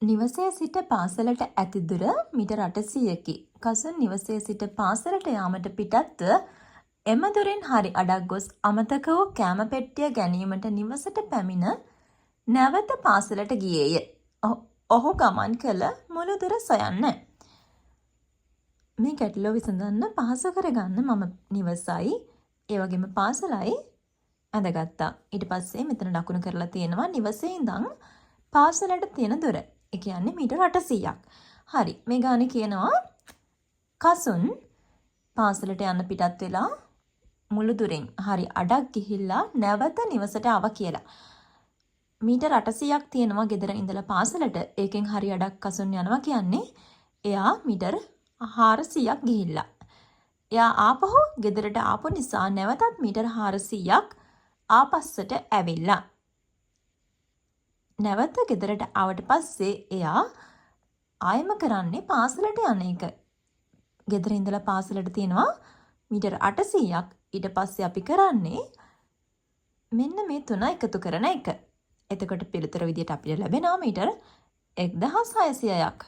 නිවසේ සිට පාසලට ඇති දුර මීටර 800කි. කසුන් නිවසේ සිට පාසලට යාමට පිටත්ව එම දුරින් හරි අඩක් ගොස් අමතක වූ කෑම පෙට්ටිය ගැනීමට නිවසට පැමිණ නැවත පාසලට ගියේය. ඔහු ගමන් කළ මුළු දුර සොයන්න. මේ ගැටලුව විසඳන්න පහසු කරගන්න මම නිවසයි ඒ වගේම පාසලයි ඇඳගත්තා. ඊට පස්සේ මෙතන දකුණු කරලා තියෙනවා නිවසේ ඉඳන් පාසලට තියෙන දුර. ඒ කියන්නේ මීටර 800ක්. හරි. මේ ගානේ කියනවා කසුන් පාසලට යන්න පිටත් වෙලා මුළු දුරෙන් හරි අඩක් ගිහිල්ලා නැවත නිවසට ආවා කියලා. මීටර 800ක් තියෙනවා ගෙදර ඉඳලා පාසලට. ඒකෙන් හරි අඩක් කසුන් යනවා කියන්නේ එයා මීටර 400ක් ගිහිල්ලා. එයා ආපහු ගෙදරට ආපු නිසා නැවතත් මීටර 400ක් ආපස්සට ඇවිල්ලා. නැවත ගෙදරට ආවට පස්සේ එයා ආයම කරන්නේ පාසලට යන එක. ගෙදර ඉඳලා පාසලට තියෙනවා මීටර 800ක්. ඊට පස්සේ අපි කරන්නේ මෙන්න මේ තුන එකතු කරන එක. එතකොට පිළිතුර විදියට අපිට ලැබෙනවා මීටර 1600ක්.